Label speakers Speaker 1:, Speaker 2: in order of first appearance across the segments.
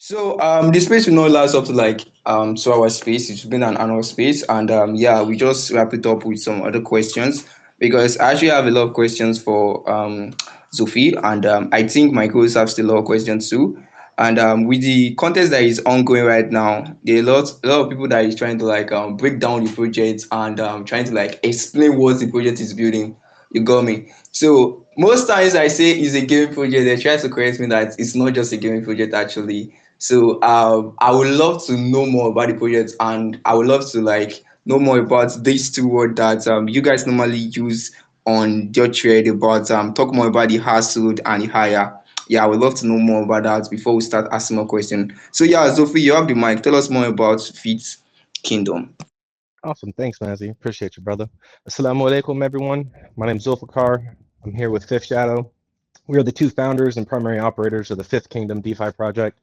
Speaker 1: The space will not last up to like 2 hours space. It's been an hour space, and yeah, we just wrap it up with some other questions because I actually have a lot of questions for Sophie, and I think my co-hosts have still a lot of questions too. And with the contest that is ongoing right now, there are a lot of people that is trying to like break down the project and trying to like explain what the project is building. You got me. So most times I say it's a gaming project, they try to correct me that it's not just a gaming project actually. So I would love to know more about the project, and I would love to like know more about these two words that you guys normally use on your trade about talk more about the hustle and the hire. Yeah, I would love to know more about that before we start asking more questions. So yeah, Sophie, you have the mic. Tell us more about Fit Kingdom.
Speaker 2: Awesome. Thanks, Mazzy. Appreciate you, brother. Assalamu alaikum, everyone. My name is Zulfiqar. I'm here with Fifth Shadow. We are the two founders and primary operators of the Fifth Kingdom DeFi project.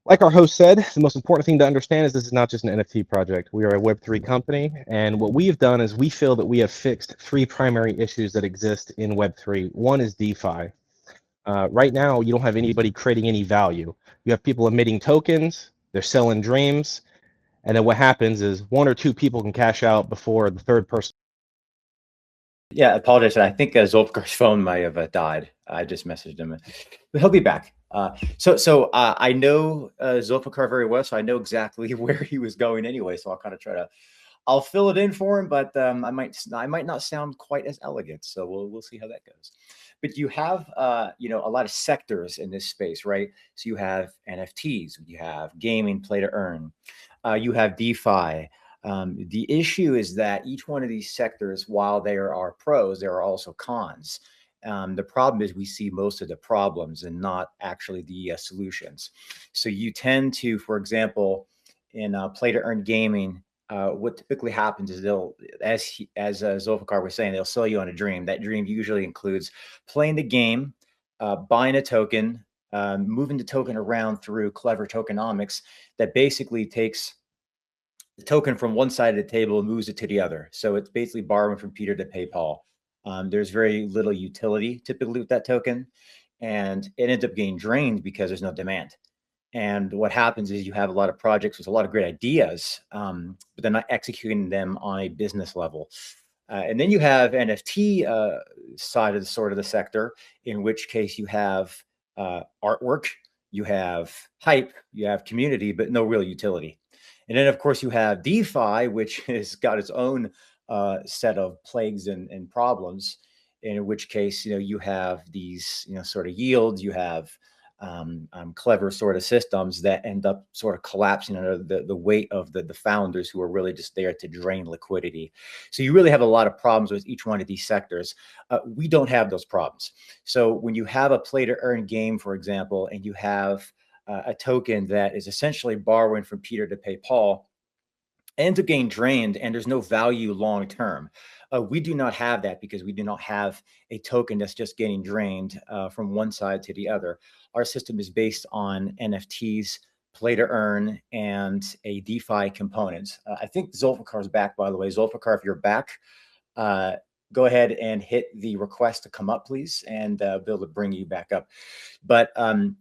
Speaker 2: Like our host said, the most important thing to understand is this is not just an NFT project. We are a Web3 company, and what we have done is we feel that we have fixed three primary issues that exist in Web3. One is DeFi. Right now, you don't have anybody creating any value. You have people emitting tokens, they're selling dreams, and then what happens is one or two people can cash out before the third person.
Speaker 3: Yeah, I apologize. I think Zulfikar's phone might have died. I just messaged him, but he'll be back. So I know Zulfikar very well, so I know exactly where he was going anyway. So I'll kind of I'll fill it in for him, but I might not sound quite as elegant. So we'll see how that goes. But you have a lot of sectors in this space, right? So you have NFTs, you have gaming, play to earn, you have DeFi. The issue is that each one of these sectors, while there are pros, there are also cons. The problem is we see most of the problems and not actually the solutions. So you tend to, for example, in play to earn gaming, what typically happens is they'll, as Zulfikar was saying, they'll sell you on a dream. That dream usually includes playing the game, buying a token, moving the token around through clever tokenomics that basically takes the token from one side of the table and moves it to the other. So it's basically borrowing from Peter to pay Paul. There's very little utility typically with that token, and it ends up getting drained because there's no demand. And what happens is you have a lot of projects with a lot of great ideas, but they're not executing them on a business level. And then you have NFT side of the sector, in which case you have artwork, you have hype, you have community, but no real utility. And then, of course, you have DeFi, which has got its own set of plagues and problems. In which case, you have these, sort of yields. You have clever sort of systems that end up sort of collapsing under the weight of the founders who are really just there to drain liquidity. So you really have a lot of problems with each one of these sectors. We don't have those problems. So when you have a play to earn game, for example, and you have a token that is essentially borrowing from Peter to pay Paul, ends up getting drained and there's no value long term. We do not have that because we do not have a token that's just getting drained from one side to the other. Our system is based on NFTs, play to earn, and a DeFi component. I think Zulfikar's back, by the way. Zulfikar, if you're back, go ahead and hit the request to come up, please, and be able to bring you back up. But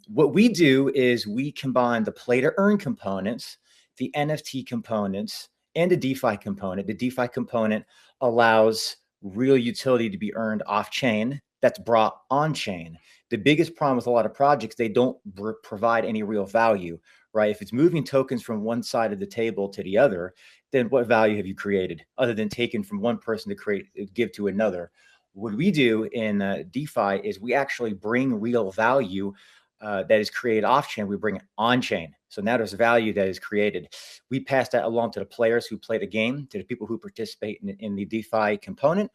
Speaker 3: what we do is we combine the play to earn components, the NFT components, and the DeFi component. The DeFi component allows real utility to be earned off chain that's brought on chain. The biggest problem with a lot of projects, they don't provide any real value, right? If it's moving tokens from one side of the table to the other, then what value have you created other than taking from one person to give to another? What we do in DeFi is we actually bring real value that is created off chain. We bring it on chain. So now there's value that is created. We pass that along to the players who play the game, to the people who participate in the DeFi component.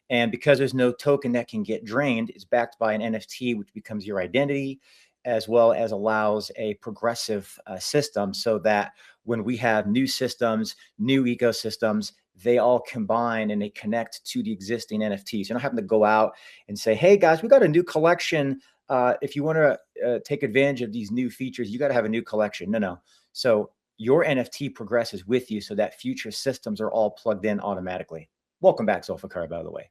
Speaker 3: And because there's no token that can get drained, it's backed by an NFT, which becomes your identity, as well as allows a progressive system so that when we have new systems, new ecosystems, they all combine and they connect to the existing NFTs. You're not having to go out and say, hey, guys, we got a new collection. If you want to take advantage of these new features, you got to have a new collection. No. So your NFT progresses with you so that future systems are all plugged in automatically. Welcome back, Zulfiqar, by the way.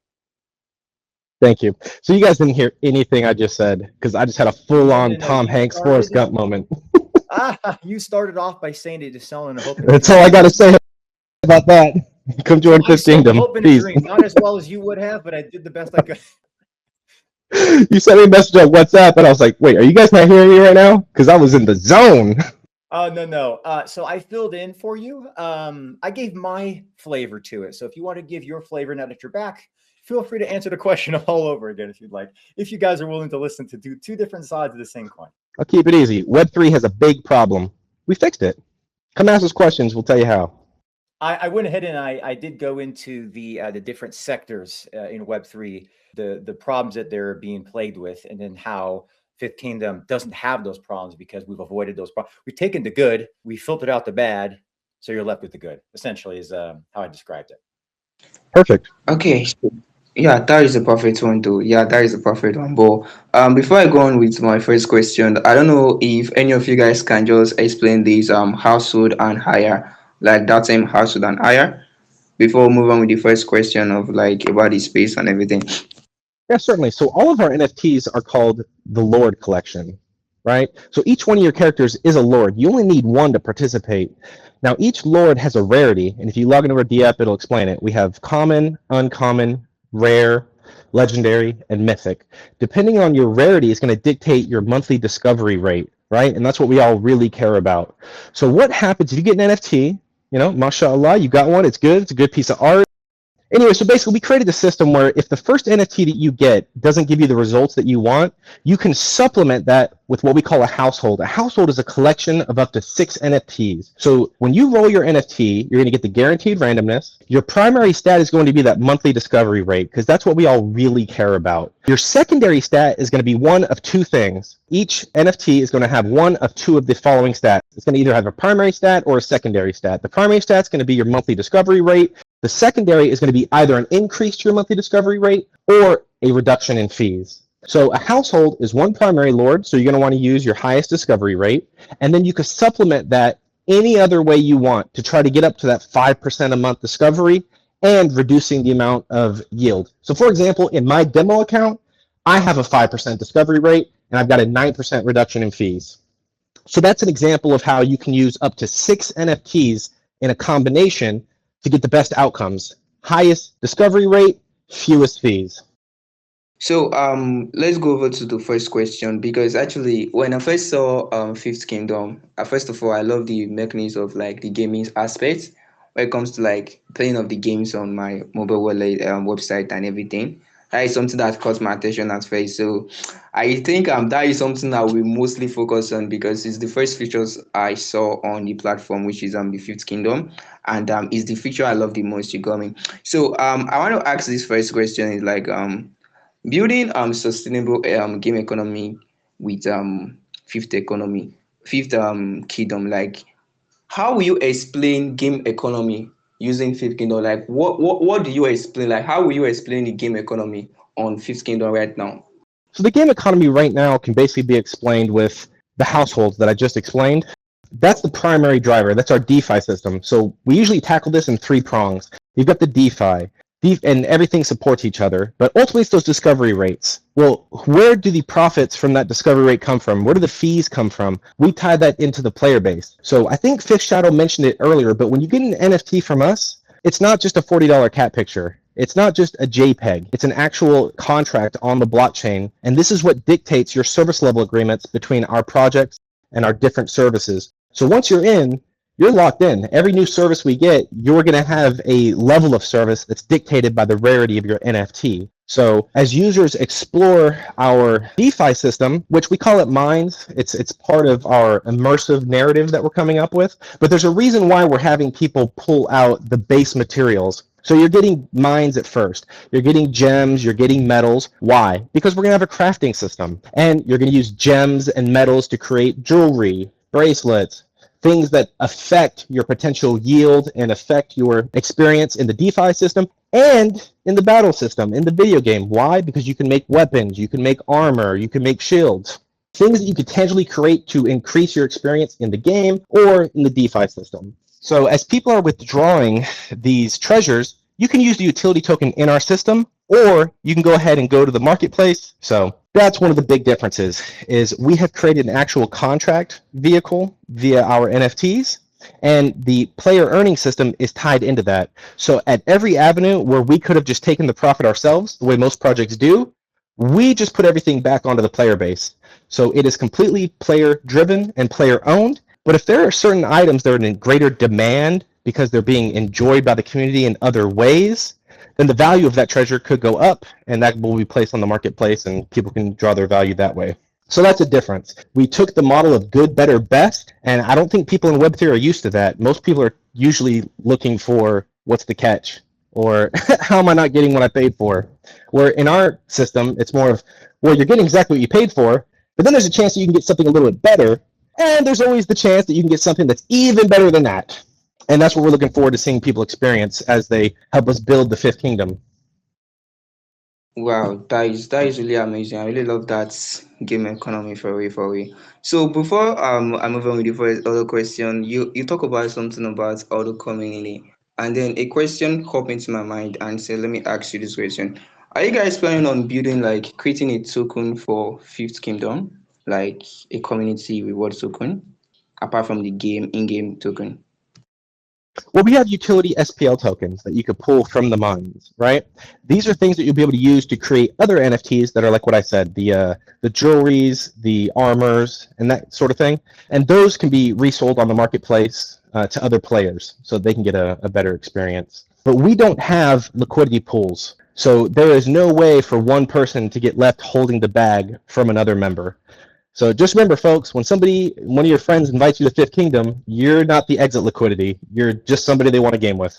Speaker 2: Thank you. So you guys didn't hear anything I just said because I just had a full-on Tom Hanks Forrest Gump moment.
Speaker 3: You started off by saying it to sell in a hope.
Speaker 2: That's all I got to say about that. Come join
Speaker 3: I
Speaker 2: Fifth
Speaker 3: sold
Speaker 2: Kingdom.
Speaker 3: hope and a
Speaker 2: Peace.
Speaker 3: dream, not as well as you would have, but I did the best I could.
Speaker 2: You sent me a message on WhatsApp, and I was like, wait, are you guys not hearing me right now? Because I was in the zone.
Speaker 3: Oh, no. So I filled in for you. I gave my flavor to it. So if you want to give your flavor now that you're back, feel free to answer the question all over again if you'd like. If you guys are willing to listen to two different sides of the same coin.
Speaker 2: I'll keep it easy. Web3 has a big problem. We fixed it. Come ask us questions. We'll tell you how.
Speaker 3: I went ahead and I did go into the different sectors in Web3, the problems that they're being plagued with, and then how Fifth Kingdom doesn't have those problems because we've avoided those problems. We've taken the good, we filtered out the bad, so you're left with the good. Essentially, is how I described it.
Speaker 2: Perfect.
Speaker 1: Okay. Yeah, that is a perfect one, though. Yeah, that is a perfect one. But before I go on with my first question, I don't know if any of you guys can just explain this household and hire, like that same household and hire, before we move on with the first question of like about the space and everything.
Speaker 2: Yeah, certainly. So all of our NFTs are called the Lord Collection, right? So each one of your characters is a Lord. You only need one to participate. Now, each Lord has a rarity, and if you log into our DApp, it'll explain it. We have common, uncommon, rare, legendary, and mythic. Depending on your rarity is going to dictate your monthly discovery rate, right? And that's what we all really care about. So what happens if you get an NFT, mashallah, you got one, it's good, it's a good piece of art. Anyway, so basically we created a system where if the first NFT that you get doesn't give you the results that you want, you can supplement that with what we call a household. A household is a collection of up to 6 NFTs. So when you roll your NFT, you're going to get the guaranteed randomness. Your primary stat is going to be that monthly discovery rate because that's what we all really care about. Your secondary stat is going to be one of 2 things. Each NFT is going to have one of 2 of the following stats. It's going to either have a primary stat or a secondary stat. The primary stat is going to be your monthly discovery rate. The secondary is going to be either an increase to your monthly discovery rate or a reduction in fees. So a household is one primary Lord, so you're going to want to use your highest discovery rate, and then you can supplement that any other way you want to try to get up to that 5% a month discovery and reducing the amount of yield. So for example, in my demo account, I have a 5% discovery rate, and I've got a 9% reduction in fees. So that's an example of how you can use up to 6 NFTs in a combination to get the best outcomes. Highest discovery rate, fewest fees.
Speaker 1: So let's go over to the first question because actually when I first saw Fifth Kingdom, first of all, I love the mechanism of like the gaming aspect when it comes to like playing of the games on my mobile wallet website and everything. That is something that caught my attention at first. So I think that is something that we mostly focus on because it's the first features I saw on the platform, which is the Fifth Kingdom, and is the feature I love the most. You got me. So I want to ask this first question is like building sustainable game economy with fifth kingdom. Like, how will you explain game economy using Fifth Kingdom? Like, what do you explain? Like, how will you explain the game economy on Fifth Kingdom right now?
Speaker 2: So the game economy right now can basically be explained with the households that I just explained. That's the primary driver. That's our DeFi system. So we usually tackle this in 3 prongs. You've got the DeFi, and everything supports each other. But ultimately, it's those discovery rates. Well, where do the profits from that discovery rate come from? Where do the fees come from? We tie that into the player base. So I think Fifth Shadow mentioned it earlier, but when you get an NFT from us, it's not just a $40 cat picture. It's not just a JPEG. It's an actual contract on the blockchain. And this is what dictates your service level agreements between our projects and our different services. So once you're in, you're locked in. Every new service we get, you're going to have a level of service that's dictated by the rarity of your NFT. So as users explore our DeFi system, which we call it Mines, it's part of our immersive narrative that we're coming up with. But there's a reason why we're having people pull out the base materials. So you're getting mines at first. You're getting gems, you're getting metals. Why? Because we're going to have a crafting system. And you're going to use gems and metals to create jewelry, bracelets, things that affect your potential yield and affect your experience in the DeFi system and in the battle system, in the video game. Why? Because you can make weapons, you can make armor, you can make shields. Things that you could tangibly create to increase your experience in the game or in the DeFi system. So as people are withdrawing these treasures, you can use the utility token in our system, or you can go ahead and go to the marketplace. So That's one of the big differences is we have created an actual contract vehicle via our NFTs, and the player earning system is tied into that. So at every avenue where we could have just taken the profit ourselves, the way most projects do, we just put everything back onto the player base. So it is completely player driven and player owned. But if there are certain items that are in greater demand because they're being enjoyed by the community in other ways, then the value of that treasure could go up, and that will be placed on the marketplace and people can draw their value that way. So that's a difference. We took the model of good, better, best, and I don't think people in Web3 are used to that. Most people are usually looking for what's the catch, or how am I not getting what I paid for? Where in our system, it's more of, well, you're getting exactly what you paid for, but then there's a chance that you can get something a little bit better, and there's always the chance that you can get something that's even better than that. And that's what we're looking forward to seeing people experience as they help us build the fifth kingdom.
Speaker 1: Wow, that is really amazing. I really love that game economy for real. So before I move on with the first other question, you talk about something about auto community, and then a question popped into my mind and said, let me ask you this question. Are you guys planning on building like creating a token for Fifth Kingdom, like a community reward token, apart from the game in-game token?
Speaker 2: Well, we have utility SPL tokens that you could pull from the mines, right? These are things that you'll be able to use to create other NFTs that are like what I said, the jewelries, the armors, and that sort of thing. And those can be resold on the marketplace to other players so they can get a better experience. But we don't have liquidity pools. So there is no way for one person to get left holding the bag from another member. So just remember, folks, when one of your friends invites you to Fifth Kingdom, you're not the exit liquidity. You're just somebody they want to game with.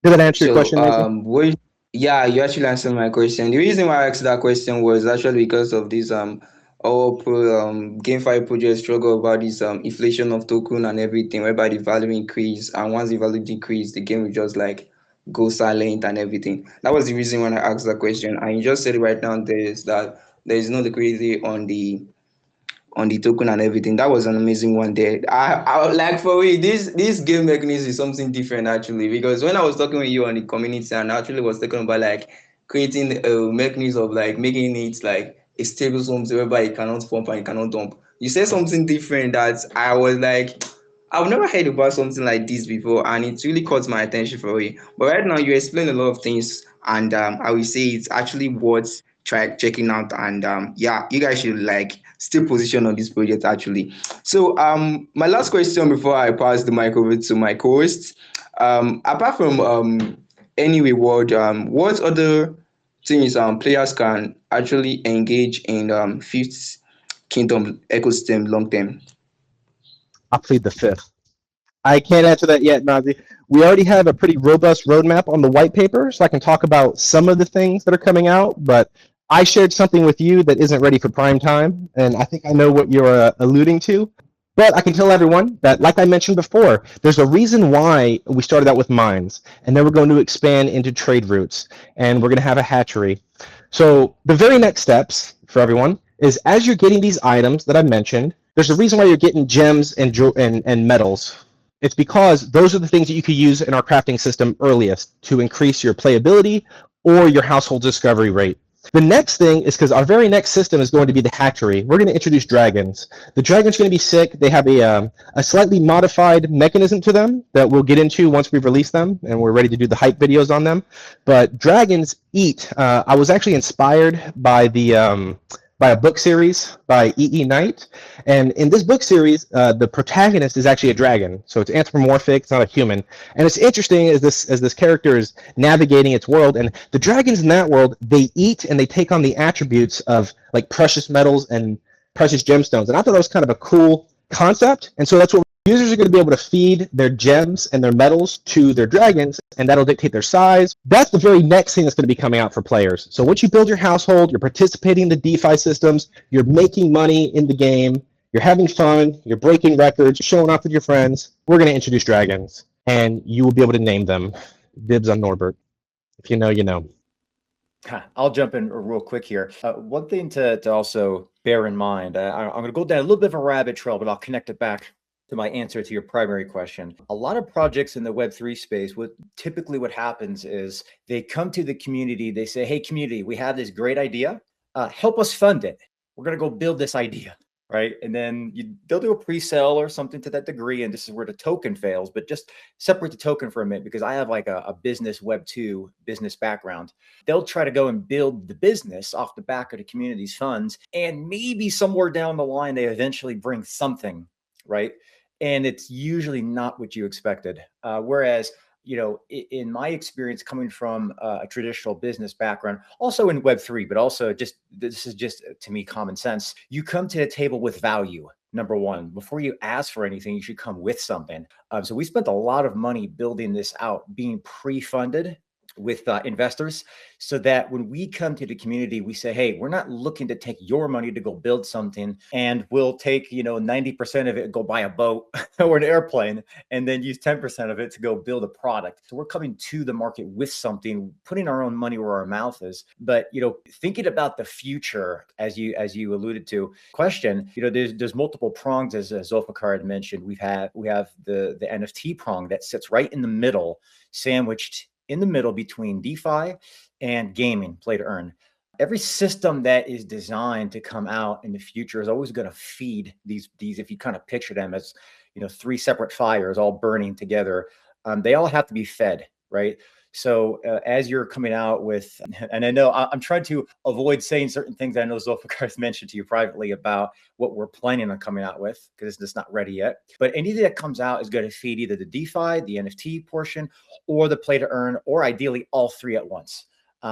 Speaker 2: Did that answer your
Speaker 1: So
Speaker 2: question, Mason?
Speaker 1: yeah, you actually answered my question. The reason why I asked that question was actually because of this all GameFi project struggle about this inflation of token and everything, whereby the value increase, and once the value decrease, the game will just like go silent and everything. That was the reason when I asked that question. And you just said right now there is no liquidity on the token and everything. That was an amazing one there. I like for me, this game mechanism is something different actually, because when I was talking with you on the community and I actually was talking about like creating a mechanism of like making it like a stable zone whereby it cannot pump and it cannot dump. You said something different that I was like, I've never heard about something like this before, and it really caught my attention for it. But right now, you explain a lot of things, and I will say it's actually worth try checking out. And yeah, you guys should like still position on this project actually. So my last question before I pass the mic over to my co-host, apart from any reward, what other things players can actually engage in Fifth Kingdom ecosystem long term?
Speaker 2: I'll plead the fifth. I can't answer that yet, Nazi. We already have a pretty robust roadmap on the white paper, so I can talk about some of the things that are coming out, but I shared something with you that isn't ready for prime time, and I think I know what you're alluding to. But I can tell everyone that, like I mentioned before, there's a reason why we started out with mines, and then we're going to expand into trade routes, and we're going to have a hatchery. So the very next steps for everyone is as you're getting these items that I mentioned, there's a reason why you're getting gems and metals. It's because those are the things that you could use in our crafting system earliest to increase your playability or your household discovery rate. The next thing is because our very next system is going to be the hatchery. We're going to introduce dragons. The dragons are going to be sick. They have a slightly modified mechanism to them that we'll get into once we've released them and we're ready to do the hype videos on them. But dragons eat. I was actually inspired by by a book series by E.E. Knight. And in this book series, the protagonist is actually a dragon. So it's anthropomorphic, it's not a human. And it's interesting as this character is navigating its world. And the dragons in that world, they eat and they take on the attributes of like precious metals and precious gemstones. And I thought that was kind of a cool concept. And so that's what users are going to be able to feed their gems and their metals to their dragons, and that'll dictate their size. That's the very next thing that's going to be coming out for players. So once you build your household, you're participating in the DeFi systems, you're making money in the game, you're having fun, you're breaking records, you're showing off with your friends, we're going to introduce dragons, and you will be able to name them. Dibs on Norbert. If you know, you know.
Speaker 3: I'll jump in real quick here. One thing to also bear in mind, I'm going to go down a little bit of a rabbit trail, but I'll connect it back to my answer to your primary question. A lot of projects in the Web3 space, typically what happens is they come to the community, they say, hey, community, we have this great idea, help us fund it. we're going to go build this idea. Right. And then they'll do a pre-sale or something to that degree. And this is where the token fails, but just separate the token for a minute, because I have like a business Web2 business background. They'll try to go and build the business off the back of the community's funds. And maybe somewhere down the line, they eventually bring something. Right. And it's usually not what you expected. Whereas, in my experience coming from a traditional business background, also in Web3, but also this is just to me common sense. You come to the table with value. Number one, before you ask for anything, you should come with something. So we spent a lot of money building this out, being pre-funded with investors, so that when we come to the community, we say, hey, we're not looking to take your money to go build something, and we'll take 90% of it and go buy a boat or an airplane, and then use 10% of it to go build a product. So we're coming to the market with something, putting our own money where our mouth is. But thinking about the future, as you alluded to, question, there's multiple prongs, as Zulfiqar had mentioned. We have the NFT prong that sits right in the middle, sandwiched in the middle between DeFi and gaming, play to earn. Every system that is designed to come out in the future is always going to feed these, if you kind of picture them as, three separate fires all burning together. They all have to be fed, right? So as you're coming out with, and I know I'm trying to avoid saying certain things I know Zulfiqar has mentioned to you privately about what we're planning on coming out with, because it's just not ready yet. But anything that comes out is going to feed either the DeFi, the NFT portion, or the play to earn, or ideally all three at once.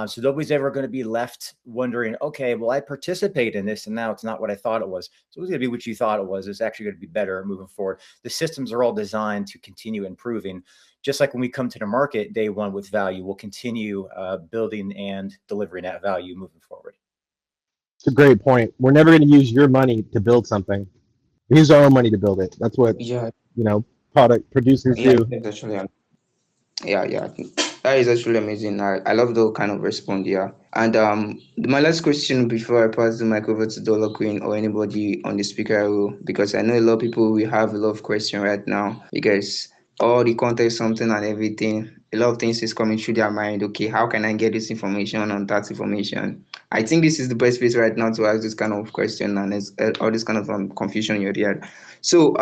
Speaker 3: So nobody's ever going to be left wondering, okay, well, I participate in this and now it's not what I thought it was. So it's going to be what you thought it was. It's actually going to be better moving forward. The systems are all designed to continue improving. Just like when we come to the market day one with value, we'll continue building and delivering that value moving forward.
Speaker 2: It's a great point. We're never going to use your money to build something. We use our own money to build it. That's what product producers do.
Speaker 1: Actually, yeah. That is actually amazing. I love the kind of response, yeah. And my last question before I pass the mic over to Dollar Queen or anybody on the speaker row, because I know a lot of people will have a lot of questions right now, because all the context, something and everything, a lot of things is coming through their mind. Okay, how can I get this information and that information? I think this is the best place right now to ask this kind of question and all this kind of confusion you're there. So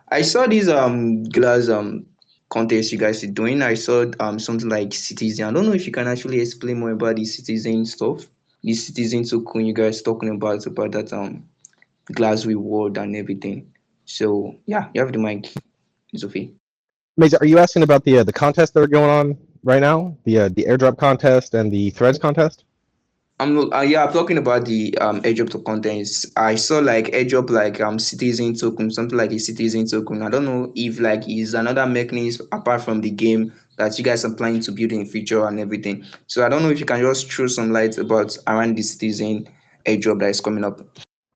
Speaker 1: I saw this glass contest you guys are doing. I saw something like Citizen. I don't know if you can actually explain more about the Citizen stuff, the Citizen token you guys talking about that glass reward and everything. So yeah, you have the mic, Sophie.
Speaker 2: Maze, are you asking about the contests that are going on right now? The airdrop contest and the threads contest?
Speaker 1: I'm talking about the airdrop to contents. I saw like airdrop like Citizen token, something like a Citizen token. I don't know if like is another mechanism apart from the game that you guys are planning to build in future and everything. So I don't know if you can just throw some light about around the Citizen airdrop that is coming up.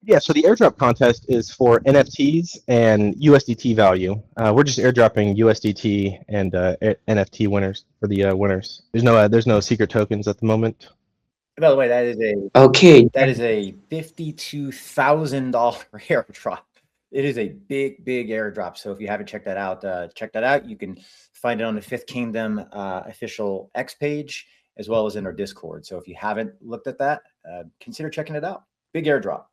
Speaker 2: Yeah, so the airdrop contest is for NFTs and USDT value. We're just airdropping USDT and NFT winners for the winners. There's no secret tokens at the moment.
Speaker 3: By the way, that is a $52,000 airdrop. It is a big airdrop. So if you haven't checked that out, check that out. You can find it on the Fifth Kingdom official X page, as well as in our Discord. So if you haven't looked at that, consider checking it out. Big airdrop.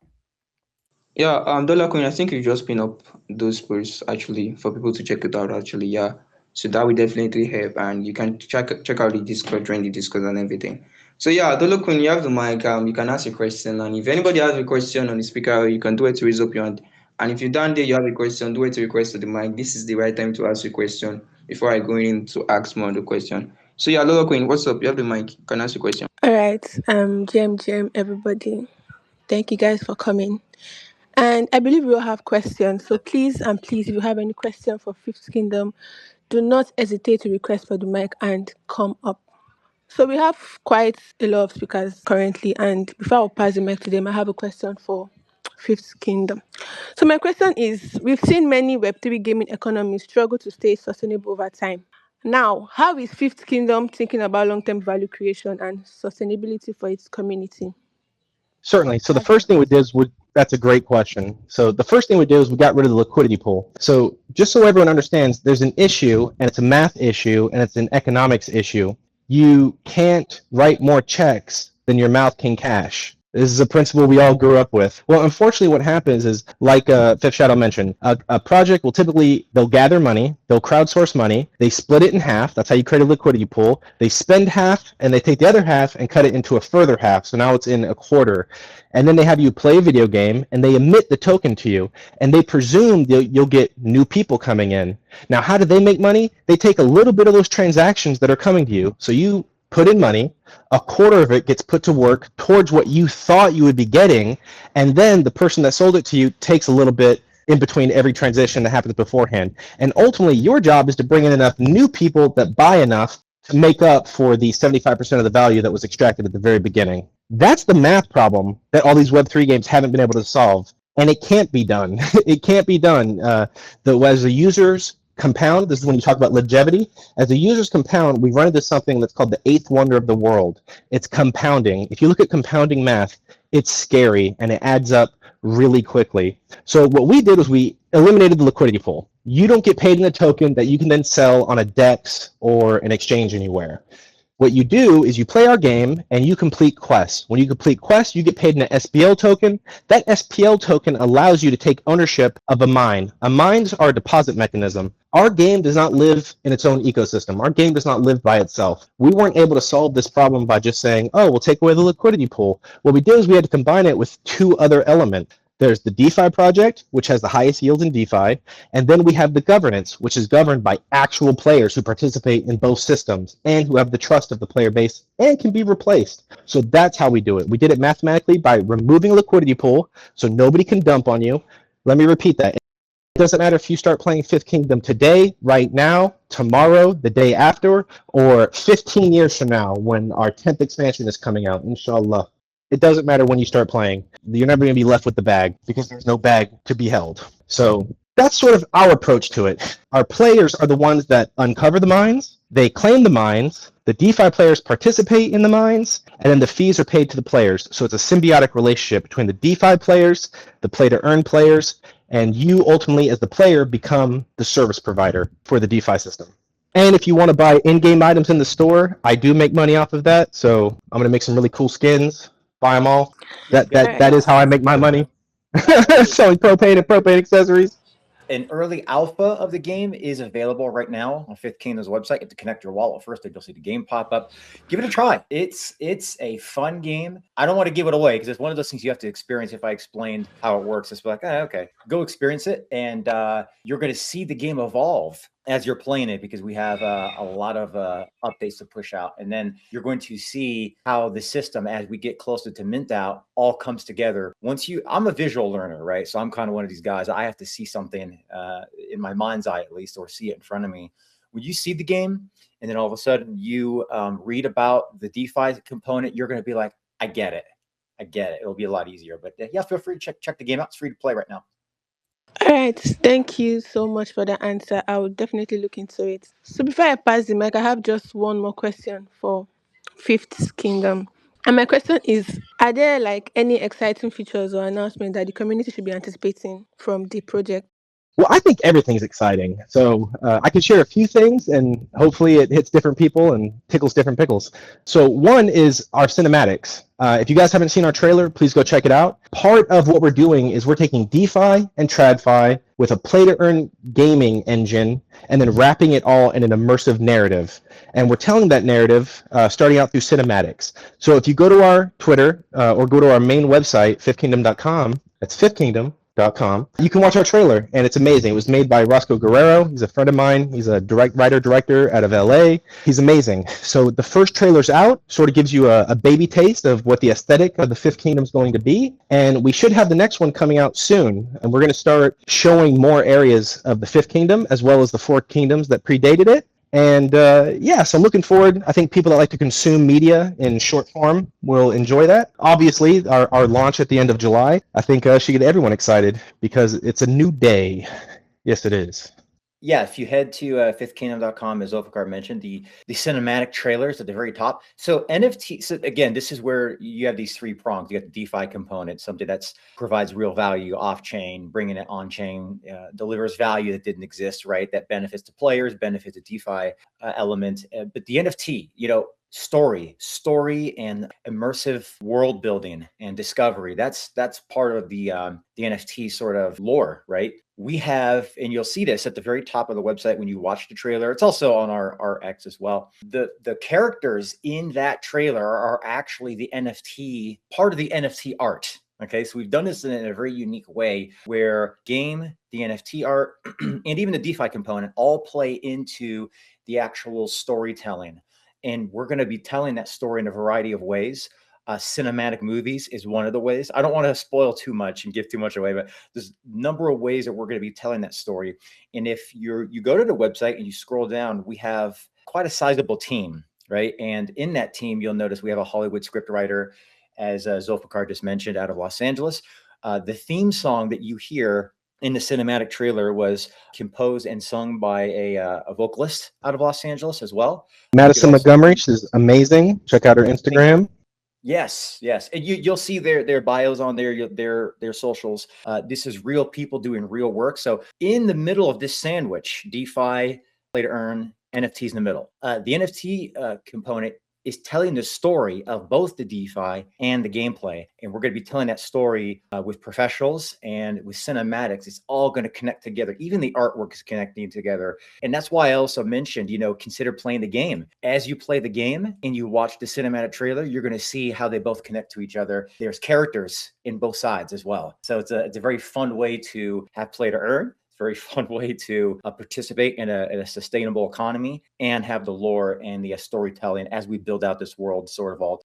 Speaker 1: Yeah, Dollar Coin, I think you just pin up those posts actually for people to check it out actually, yeah. So that will definitely help, and you can check out the Discord, join the Discord and everything. So yeah, Dollar Coin, you have the mic, you can ask a question, and if anybody has a question on the speaker, you can do it to raise up your hand. And if you're down there, you have a question, do it to request to the mic. This is the right time to ask a question before I go in to ask more of the question. So yeah, Dollar Coin, what's up? You have the mic, you can ask a question.
Speaker 4: All right, GM, everybody. Thank you guys for coming. And I believe we will have questions. So please, if you have any question for Fifth Kingdom, do not hesitate to request for the mic and come up. So we have quite a lot of speakers currently. And before I pass the mic to them, I have a question for Fifth Kingdom. So my question is, we've seen many Web3 gaming economies struggle to stay sustainable over time. Now, how is Fifth Kingdom thinking about long-term value creation and sustainability for its community?
Speaker 2: Certainly. So the first thing we did is that's a great question. So the first thing we did is we got rid of the liquidity pool. So just so everyone understands, there's an issue, and it's a math issue, and it's an economics issue. You can't write more checks than your mouth can cash. This is a principle we all grew up with. Well, unfortunately, what happens is, like Fifth Shadow mentioned, a project will typically, they'll gather money, they'll crowdsource money, they split it in half. That's how you create a liquidity pool. They spend half, and they take the other half and cut it into a further half. So now it's in a quarter. And then they have you play a video game, and they emit the token to you, and they presume you'll get new people coming in. Now, how do they make money? They take a little bit of those transactions that are coming to you. So you put in money, a quarter of it gets put to work towards what you thought you would be getting, and then the person that sold it to you takes a little bit in between every transition that happens beforehand. And ultimately, your job is to bring in enough new people that buy enough to make up for the 75% of the value that was extracted at the very beginning. That's the math problem that all these Web3 games haven't been able to solve, and it can't be done. It can't be done. As the users compound, this is when you talk about longevity. As the users compound, we run into something that's called the eighth wonder of the world. It's compounding. If you look at compounding math, it's scary and it adds up really quickly. So what we did was we eliminated the liquidity pool. You don't get paid in a token that you can then sell on a DEX or an exchange anywhere. What you do is you play our game and you complete quests. When you complete quests, you get paid in an SPL token. That SPL token allows you to take ownership of a mine. A mines are a deposit mechanism. Our game does not live in its own ecosystem. Our game does not live by itself. We weren't able to solve this problem by just saying, oh, we'll take away the liquidity pool. What we did is we had to combine it with two other elements. There's the DeFi project, which has the highest yields in DeFi, and then we have the governance, which is governed by actual players who participate in both systems and who have the trust of the player base and can be replaced. So that's how we do it. We did it mathematically by removing a liquidity pool so nobody can dump on you. Let me repeat that. It doesn't matter if you start playing Fifth Kingdom today, right now, tomorrow, the day after, or 15 years from now when our 10th expansion is coming out, inshallah. It doesn't matter when you start playing. You're never going to be left with the bag because there's no bag to be held. So that's sort of our approach to it. Our players are the ones that uncover the mines. They claim the mines. The DeFi players participate in the mines, and then the fees are paid to the players. So it's a symbiotic relationship between the DeFi players, the play-to-earn players, and you ultimately, as the player, become the service provider for the DeFi system. And if you want to buy in-game items in the store, I do make money off of that. So I'm going to make some really cool skins. Buy them all. That is how I make my money. Selling propane and propane accessories.
Speaker 3: An early alpha of the game is available right now on Fifth Kingdom's website. You have to connect your wallet first, then you'll see the game pop up. Give it a try. It's a fun game. I don't want to give it away because it's one of those things you have to experience. If I explained how it works, it's like, okay, go experience it. And you're going to see the game evolve as you're playing it, because we have a lot of updates to push out. And then you're going to see how the system, as we get closer to mint out, all comes together. I'm a visual learner, right? So I'm kind of one of these guys. I have to see something in my mind's eye, at least, or see it in front of me. When you see the game and then all of a sudden you read about the DeFi component, you're going to be like, I get it. It'll be a lot easier. But yeah, feel free to check the game out. It's free to play right now.
Speaker 4: All right, thank you so much for the answer. I will definitely look into it. So before I pass the mic, I have just one more question for Fifth Kingdom. And my question is, are there like any exciting features or announcements that the community should be anticipating from the project?
Speaker 2: Well, I think everything's exciting. So I can share a few things, and hopefully it hits different people and tickles different pickles. So one is our cinematics. If you guys haven't seen our trailer, please go check it out. Part of what we're doing is we're taking DeFi and TradFi with a play-to-earn gaming engine and then wrapping it all in an immersive narrative. And we're telling that narrative starting out through cinematics. So if you go to our Twitter or go to our main website, fifthkingdom.com, that's fifthkingdom.com, you can watch our trailer, and it's amazing. It was made by Roscoe Guerrero. He's a friend of mine. He's a writer-director out of LA. He's amazing. So the first trailer's out, sort of gives you a baby taste of what the aesthetic of the Fifth Kingdom is going to be, and we should have the next one coming out soon, and we're going to start showing more areas of the Fifth Kingdom as well as the four kingdoms that predated it. And yeah, so I'm looking forward. I think people that like to consume media in short form will enjoy that. Obviously, our launch at the end of July, I think should get everyone excited because it's a new day. Yes, it is.
Speaker 3: Yeah, if you head to fifthkingdom.com, as Zulfiqar mentioned, the cinematic trailers at the very top. So NFT, so again, this is where you have these three prongs. You got the DeFi component, something that provides real value off-chain, bringing it on-chain, delivers value that didn't exist, right? That benefits the players, benefits the DeFi element. But the NFT, story and immersive world building and discovery. That's part of the NFT sort of lore, right? We have, and you'll see this at the very top of the website when you watch the trailer. It's also on our X as well. The characters in that trailer are actually the NFT, part of the NFT art. Okay, so we've done this in a very unique way where game, the NFT art, and even the DeFi component all play into the actual storytelling. And we're going to be telling that story in a variety of ways. Cinematic movies is one of the ways. I don't want to spoil too much and give too much away, but there's a number of ways that we're going to be telling that story. And if you go to the website and you scroll down, we have quite a sizable team, right? And in that team, you'll notice we have a Hollywood scriptwriter, as Zulfiqar just mentioned, out of Los Angeles. The theme song that you hear in the cinematic trailer was composed and sung by a vocalist out of Los Angeles as well.
Speaker 2: Madison Montgomery, she's amazing. Check out her Instagram.
Speaker 3: Yes. And you'll see their bios on there, their socials. This is real people doing real work. So in the middle of this sandwich, DeFi, play to earn, NFTs in the middle. The NFT component is telling the story of both the DeFi and the gameplay. And we're going to be telling that story with professionals and with cinematics. It's all going to connect together. Even the artwork is connecting together. And that's why I also mentioned, consider playing the game. As you play the game and you watch the cinematic trailer, you're going to see how they both connect to each other. There's characters in both sides as well. So it's a very fun way to have play to earn. Very fun way to participate in a sustainable economy and have the lore and the storytelling as we build out this world sort of all.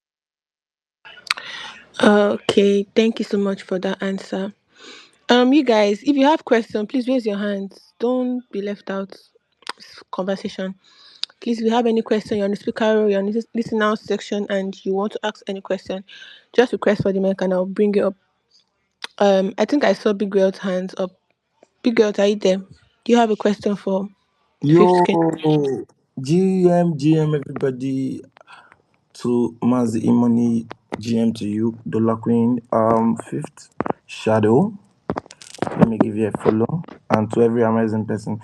Speaker 4: Okay, thank you so much for that answer. You guys, if you have questions, please raise your hands. Don't be left out. Conversation. Please, if you have any question, you're on the speaker or you're on the listen now section and you want to ask any question, just request for the mic and I'll bring you up. I think I saw Big Girl's hands up. Big Girl, are you there? Do you have a question for
Speaker 5: Yo,
Speaker 4: Fifth King?
Speaker 5: GM, everybody, to Maziemonie, GM to you, Dollar Queen, Fifth Shadow. Let me give you a follow, and to every amazing person.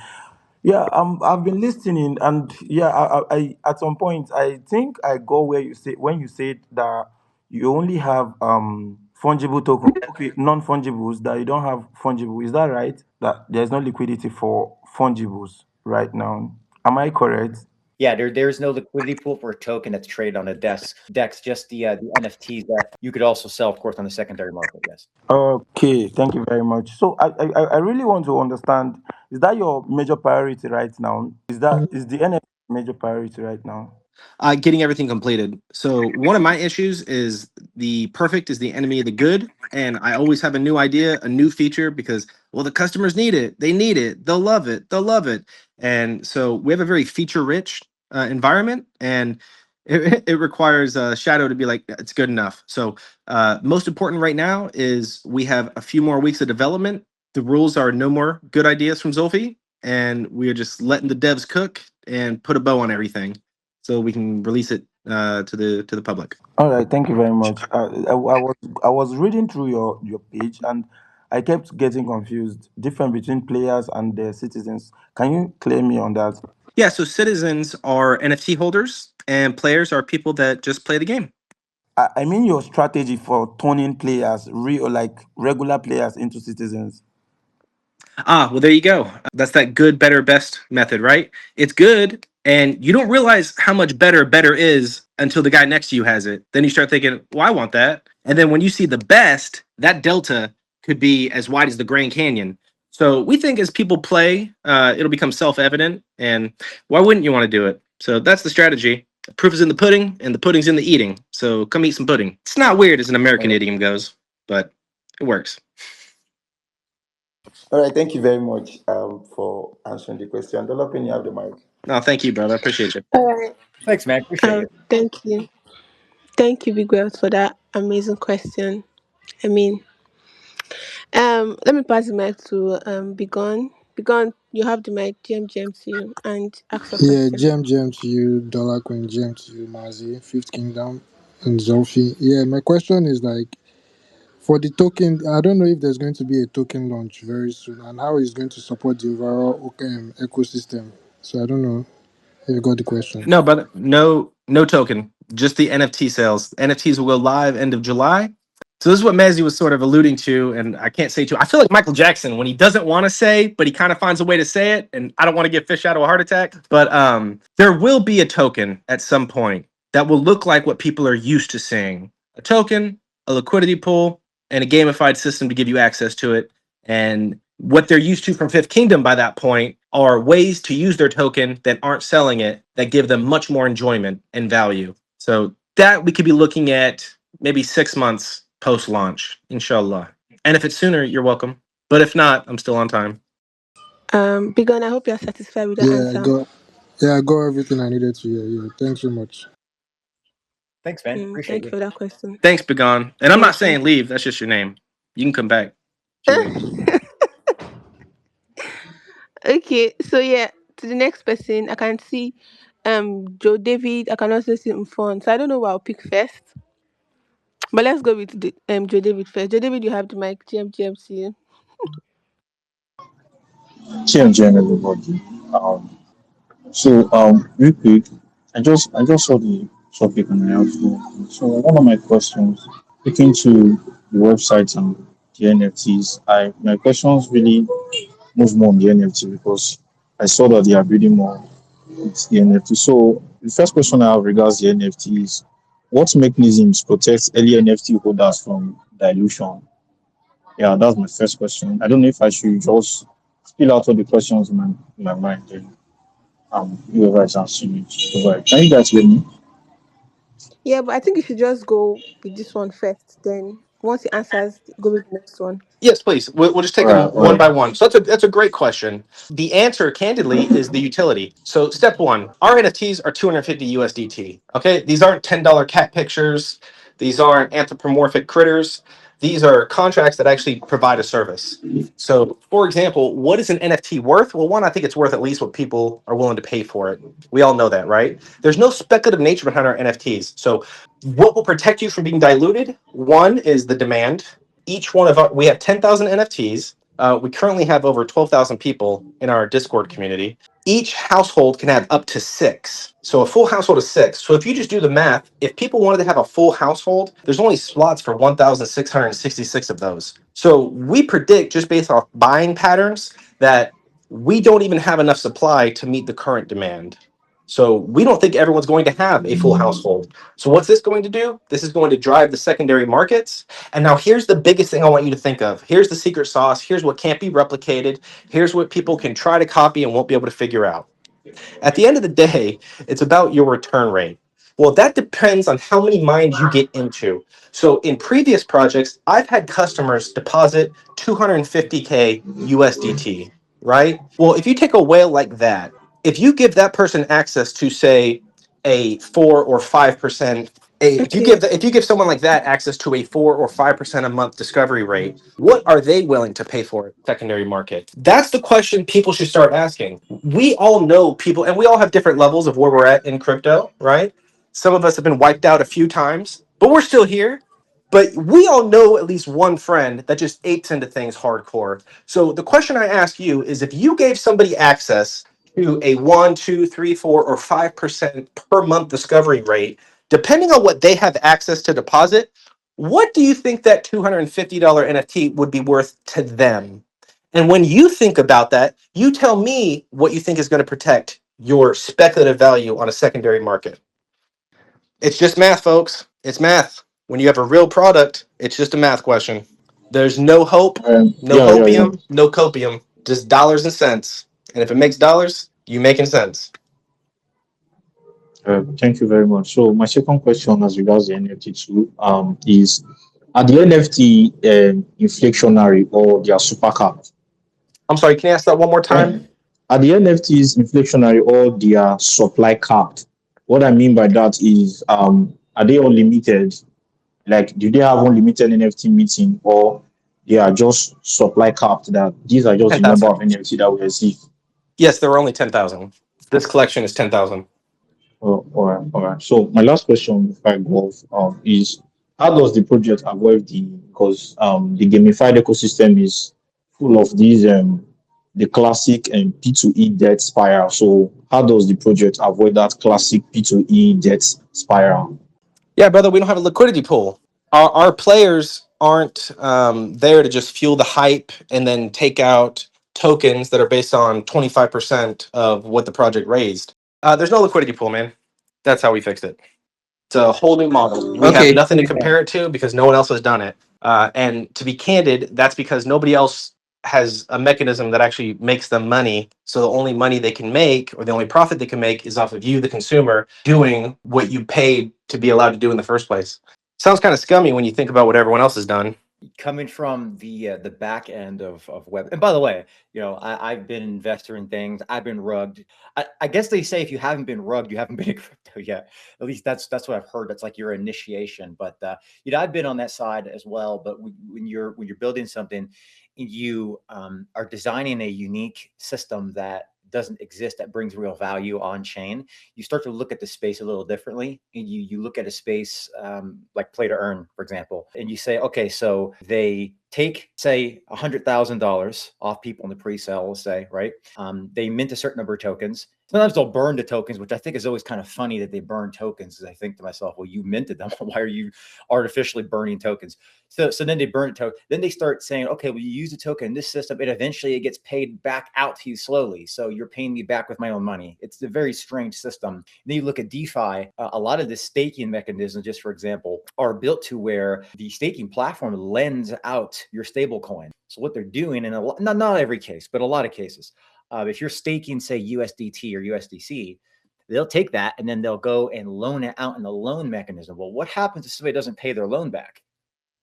Speaker 5: Yeah, I've been listening, and yeah, I at some point I think I go where you say when you said that you only have fungible token, okay, non-fungibles, that you don't have fungible. Is that right? That there's no liquidity for fungibles right now. Am I correct?
Speaker 3: Yeah, there's no liquidity pool for a token that's traded on a DEX, just the NFTs that you could also sell, of course, on the secondary market. Yes.
Speaker 5: Okay, thank you very much. So I really want to understand, is that your major priority right now? Is the NFT major priority right now?
Speaker 2: Getting everything completed. So one of my issues is the perfect is the enemy of the good, and I always have a new idea, a new feature because well, the customers need it, they need it, they'll love it, they'll love it, and so we have a very feature-rich environment, and it requires Shadow to be like it's good enough. So most important right now is we have a few more weeks of development. The rules are no more good ideas from Zulfi, and we are just letting the devs cook and put a bow on everything so we can release it to the public.
Speaker 5: All right, thank you very much. I was reading through your page and I kept getting confused. Difference between players and their citizens. Can you clear me on that?
Speaker 2: Yeah, so citizens are NFT holders and players are people that just play the game.
Speaker 5: I mean your strategy for turning players, real like regular players, into citizens.
Speaker 2: Well, there you go. That's that good, better, best method, right? It's good, and you don't realize how much better is until the guy next to you has it. Then you start thinking, well, I want that. And then when you see the best, that delta could be as wide as the Grand Canyon. So we think as people play, it'll become self-evident. And why wouldn't you want to do it? So that's the strategy. Proof is in the pudding, and the pudding's in the eating. So come eat some pudding. It's not weird as an American idiom goes, but it works.
Speaker 5: All right, thank you very much for answering the question. Dolopin, you have the mic.
Speaker 2: No, thank you, brother. I appreciate you.
Speaker 4: All right.
Speaker 3: Thanks, man. Appreciate you.
Speaker 4: Thank you. Thank you, Big Wells, for that amazing question. I mean, let me pass the mic to Begon. Begon, you have the mic, GM to you, and ask your
Speaker 6: Yeah,
Speaker 4: question.
Speaker 6: gem to you, Dollar Queen, gem to you, Mazi, Fifth Kingdom, and Zolfi. Yeah, my question is like for the token. I don't know if there's going to be a token launch very soon, and how it's going to support the overall ecosystem. So I don't know. If you got the question.
Speaker 2: No, brother. No token. Just the NFT sales. NFTs will go live end of July. So this is what Mezzi was sort of alluding to, and I can't say too. I feel like Michael Jackson when he doesn't want to say, but he kind of finds a way to say it. And I don't want to give Fish out of a heart attack, but there will be a token at some point that will look like what people are used to seeing: a token, a liquidity pool, and a gamified system to give you access to it. And what they're used to from Fifth Kingdom by that point are ways to use their token that aren't selling it that give them much more enjoyment and value. So that we could be looking at maybe 6 months post launch, inshallah. And if it's sooner, you're welcome. But if not, I'm still on time.
Speaker 4: Bigon, I hope you're satisfied with the
Speaker 6: Yeah, I
Speaker 4: answer.
Speaker 6: got yeah, I got everything I needed to hear. Yeah, thanks so much.
Speaker 3: Thanks, man. Appreciate
Speaker 4: Thank you
Speaker 3: you.
Speaker 4: for that question.
Speaker 2: Thanks, Begon. And I'm not
Speaker 4: Thank you.
Speaker 2: saying leave, that's just your name. You can come back if you want.
Speaker 4: Okay, so yeah, to the next person, I can see Joe David. I can also see him phone. So I don't know what I'll pick first. But let's go with the, Joe David first. Joe David, you have the mic. GM, see you.
Speaker 7: GM everybody. Real quick, I just saw the topic and I have to. So one of my questions, looking to the website and the NFTs, I my questions really move more on the NFT because I saw that they are building more with the NFT. So the first question I have regards the NFT is, what mechanisms protect early NFT holders from dilution? Yeah, that's my first question. I don't know if I should just spill out all the questions in my mind. Then whoever is answering it. Over. Can you guys hear me?
Speaker 4: Yeah, but I think you should just go with this one first. Then once he answers, go with the next one.
Speaker 2: Yes, please. We'll just
Speaker 7: All
Speaker 2: take
Speaker 7: right,
Speaker 2: them
Speaker 7: all
Speaker 2: one
Speaker 7: right.
Speaker 2: by one. So that's a great question. The answer, candidly, is the utility. So step one, our NFTs are 250 USDT. Okay, these aren't $10 cat pictures. These aren't anthropomorphic critters. These are contracts that actually provide a service. So, for example, what is an NFT worth? Well, one, I think it's worth at least what people are willing to pay for it. We all know that, right? There's no speculative nature behind our NFTs. So, what will protect you from being diluted? One is the demand. Each one of our, we have 10,000 NFTs. We currently have over 12,000 people in our Discord community. Each household can have up to six. So a full household is six. So if you just do the math, if people wanted to have a full household, there's only slots for 1,666 of those. So we predict just based off buying patterns that we don't even have enough supply to meet the current demand. So we don't think everyone's going to have a full household. So what's this going to do? This is going to drive the secondary markets. And now here's the biggest thing I want you to think of. Here's the secret sauce. Here's what can't be replicated. Here's what people can try to copy and won't be able to figure out. At the end of the day, it's about your return rate. Well, that depends on how many mines you get into. So in previous projects, I've had customers deposit 250K USDT, right? Well, if you take a whale like that, if you give that person access to say a 4 or 5%,
Speaker 4: Okay.
Speaker 2: if you give someone like that access to a 4 or 5% a month discovery rate, what are they willing to pay for it secondary market? That's the question people should start asking. We all know people, and we all have different levels of where we're at in crypto, right? Some of us have been wiped out a few times, but we're still here. But we all know at least one friend that just apes into things hardcore. So the question I ask you is, if you gave somebody access to a 1, 2, 3, 4, or 5% per month discovery rate, depending on what they have access to deposit, what do you think that $250 NFT would be worth to them? And when you think about that, you tell me what you think is going to protect your speculative value on a secondary market. It's just math, folks. It's math. When you have a real product, it's just a math question. There's no hope, no
Speaker 7: Yeah.
Speaker 2: hopium, no copium, just dollars and cents. And if it makes dollars, you making sense.
Speaker 7: Thank you very much. So my second question as regards the NFT too, is, are the NFT inflationary or they are super capped?
Speaker 2: I'm sorry, can you ask that one more
Speaker 7: Eh,
Speaker 2: time?
Speaker 7: Are the NFTs inflationary or they are supply capped? What I mean by that is, are they unlimited? Like, do they have unlimited NFT meeting, or they are just supply capped, that these are just the number
Speaker 2: 10,000.
Speaker 7: of NFT that we receive?
Speaker 2: Yes, there were only 10,000. This collection is 10,000.
Speaker 7: Oh, all right, all right. So my last question before I go off, is, how does the project avoid the, because the gamified ecosystem is full of these the classic P2E debt spiral. So how does the project avoid that classic P2E debt spiral?
Speaker 2: Yeah, brother, we don't have a liquidity pool. Our players aren't there to just fuel the hype and then take out tokens that are based on 25% of what the project raised. There's no liquidity pool, man. That's how we fixed it. It's a whole new model. We have
Speaker 1: Okay.
Speaker 2: nothing to compare it to because no one else has done it. And to be candid, that's because nobody else has a mechanism that actually makes them money. So the only money they can make, or the only profit they can make, is off of you, the consumer, doing what you paid to be allowed to do in the first place. Sounds kind of scummy when you think about what everyone else has done.
Speaker 3: Coming from the back end of web. And by the way, I've been an investor in things. I've been rugged. I guess they say if you haven't been rugged, you haven't been in crypto yet. At least that's what I've heard. That's like your initiation. But I've been on that side as well. But when you're building something, you are designing a unique system that doesn't exist, that brings real value on chain, you start to look at the space a little differently. And you look at a space like play to earn, for example, and you say, okay, so they take, say, $100,000 off people in the pre-sale, let's say, right? They mint a certain number of tokens. Sometimes they'll burn the tokens, which I think is always kind of funny that they burn tokens. I think to myself, well, you minted them. Why are you artificially burning tokens? So then they burn a token. Then they start saying, okay, well, you use a token in this system, and eventually it gets paid back out to you slowly. So you're paying me back with my own money. It's a very strange system. And then you look at DeFi, a lot of the staking mechanisms, just for example, are built to where the staking platform lends out your stable coin. So what they're doing in not every case, but a lot of cases, if you're staking, say, USDT or USDC, they'll take that and then they'll go and loan it out in the loan mechanism. Well, what happens if somebody doesn't pay their loan back?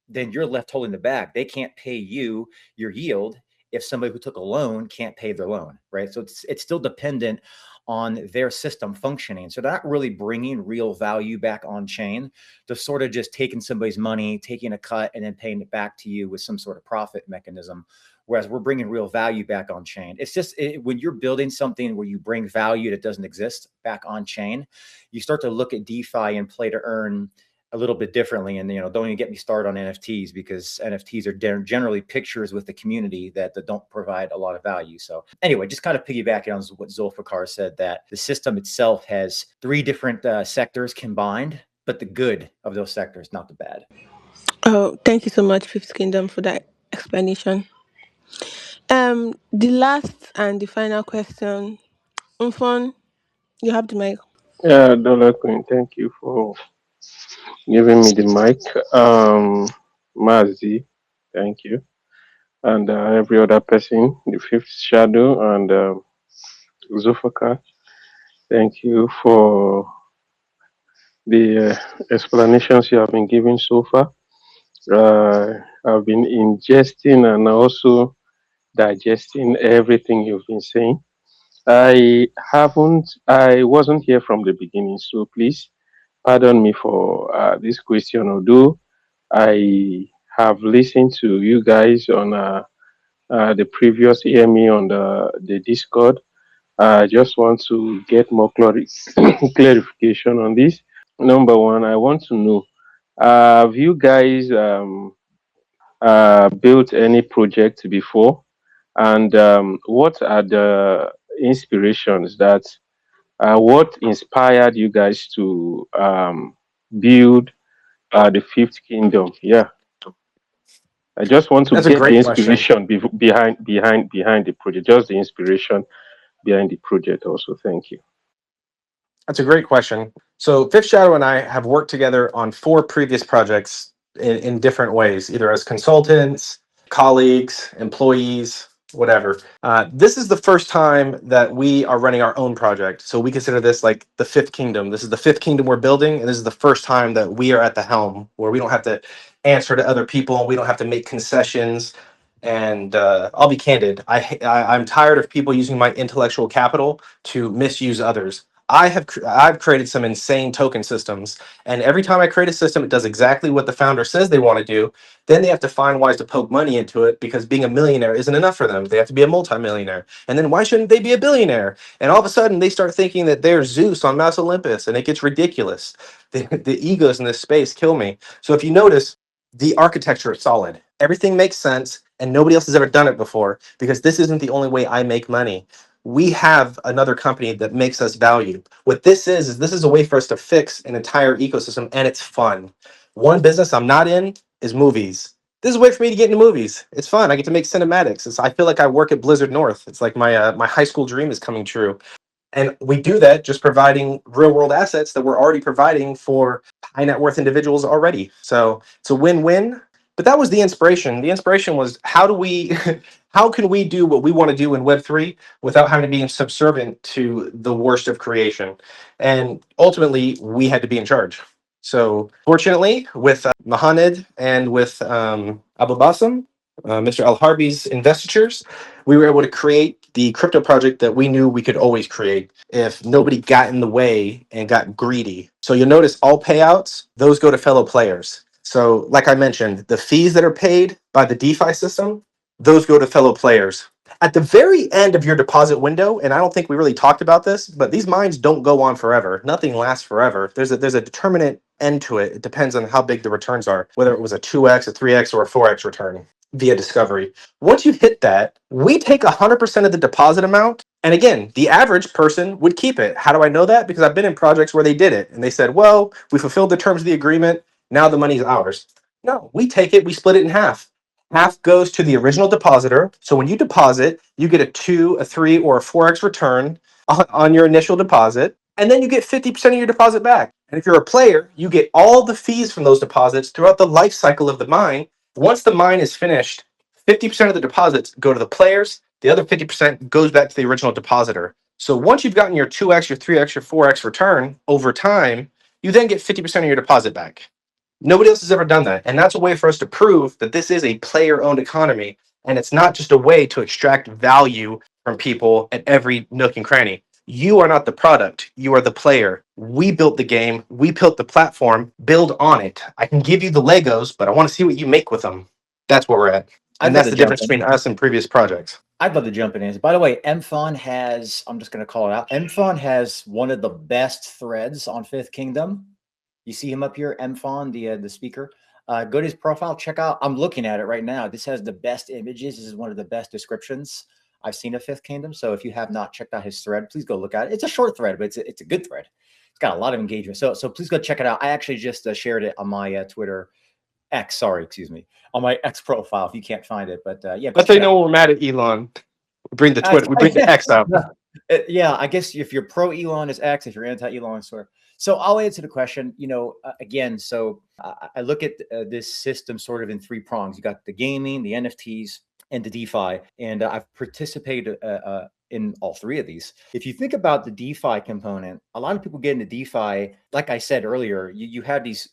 Speaker 3: Then you're left holding the bag. They can't pay you your yield if somebody who took a loan can't pay their loan, right? So it's still dependent on their system functioning. So they're not really bringing real value back on chain. They're sort of just taking somebody's money, taking a cut, and then paying it back to you with some sort of profit mechanism. Whereas we're bringing real value back on chain. It's just when you're building something where you bring value that doesn't exist back on chain, you start to look at DeFi and play to earn a little bit differently. And don't even get me started on NFTs, because NFTs are generally pictures with the community that don't provide a lot of value. So anyway, just kind of piggybacking on what Zulfiqar said, that the system itself has 3 different sectors combined, but the good of those sectors, not the bad.
Speaker 4: Oh, thank you so much, Fifth Kingdom, for that explanation. The last and the final question. Umfon, you have the mic.
Speaker 8: Yeah, Dollar Queen, thank you for giving me the mic. Mazi, thank you. And every other person, the fifth shadow, and Zulfiqar, thank you for the explanations you have been giving so far. I've been ingesting and also digesting everything you've been saying. I wasn't here from the beginning, so please pardon me for this question, although I have listened to you guys on the previous EME on the Discord. I just want to get more clarification on this. Number one, I want to know, have you guys built any project before? And what are the inspirations what inspired you guys to build the Fifth Kingdom? Yeah, I just want to
Speaker 2: That's a
Speaker 8: get the
Speaker 2: great question.
Speaker 8: inspiration behind the project. Just the inspiration behind the project. Also, thank you.
Speaker 2: That's a great question. So Fifth Shadow and I have worked together on 4 previous projects in different ways, either as consultants, colleagues, employees, whatever. This is the first time that we are running our own project. So we consider this like the Fifth Kingdom. This is the Fifth Kingdom we're building, and this is the first time that we are at the helm, where we don't have to answer to other people. We don't have to make concessions. And I'll be candid. I'm tired of people using my intellectual capital to misuse others. I've created some insane token systems, and every time I create a system, it does exactly what the founder says they want to do. Then they have to find ways to poke money into it, because being a millionaire isn't enough for them. They have to be a multimillionaire, and then why shouldn't they be a billionaire? And all of a sudden, they start thinking that they're Zeus on Mount Olympus, and it gets ridiculous. The egos in this space kill me. So if you notice, the architecture is solid. Everything makes sense, and nobody else has ever done it before because this isn't the only way I make money. We have another company that makes us value. What this is this is a way for us to fix an entire ecosystem, and it's fun. One business I'm not in is movies. This is a way for me to get into movies. It's fun. I get to make cinematics. I feel like I work at Blizzard North. It's like my high school dream is coming true. And we do that just providing real world assets that we're already providing for high net worth individuals already. So it's a win-win. But that was the inspiration. The inspiration was how do we how can we do what we want to do in Web3 without having to be subservient to the worst of creation? And ultimately we had to be in charge. So fortunately, with Mohamed and with Abu Bassam, Mr. Al Harbi's investitures, we were able to create the crypto project that we knew we could always create if nobody got in the way and got greedy. So you'll notice all payouts, those go to fellow players. So like I mentioned, the fees that are paid by the DeFi system, those go to fellow players. At the very end of your deposit window, and I don't think we really talked about this, but these mines don't go on forever. Nothing lasts forever. There's a determinate end to it. It depends on how big the returns are, whether it was a 2x, a 3x, or a 4x return via discovery. Once you hit that, we take 100% of the deposit amount. And again, the average person would keep it. How do I know that? Because I've been in projects where they did it and they said, well, we fulfilled the terms of the agreement. Now the money's ours. No, we take it, we split it in half. Half goes to the original depositor. So when you deposit, you get a 2, a 3, or a 4x return on your initial deposit. And then you get 50% of your deposit back. And if you're a player, you get all the fees from those deposits throughout the life cycle of the mine. Once the mine is finished, 50% of the deposits go to the players. The other 50% goes back to the original depositor. So once you've gotten your 2x, your 3x, your 4x return over time, you then get 50% of your deposit back. Nobody else has ever done that. And that's a way for us to prove that this is a player-owned economy. And it's not just a way to extract value from people at every nook and cranny. You are not the product. You are the player. We built the game. We built the platform. Build on it. I can give you the Legos, but I want to see what you make with them. That's where we're at.
Speaker 3: I'd
Speaker 2: And
Speaker 3: love
Speaker 2: that's
Speaker 3: to
Speaker 2: the
Speaker 3: jump
Speaker 2: difference
Speaker 3: in.
Speaker 2: between us and previous projects.
Speaker 3: I'd love to jump in. By the way, MFON has, I'm just going to call it out. MFON has one of the best threads on Fifth Kingdom. You see him up here, MFON, the speaker. Go to his profile, check out. I'm looking at it right now. This has the best images. This is one of the best descriptions I've seen of Fifth Kingdom. So if you have not checked out his thread, please go look at it. It's a short thread, but it's a good thread. It's got a lot of engagement. So please go check it out. I actually just shared it on my Twitter X. Sorry, excuse me, on my X profile. If you can't find it, but yeah,
Speaker 2: That's how you know we're mad at Elon. We bring the Twitter, we bring the X out.
Speaker 3: Yeah, I guess if you're pro Elon is X, if you're anti Elon, sort. So I'll answer the question. Again, so I look at this system sort of in 3 prongs. You got the gaming, the NFTs, and the DeFi, and I've participated in all 3 of these. If you think about the DeFi component, a lot of people get into DeFi. Like I said earlier, you have these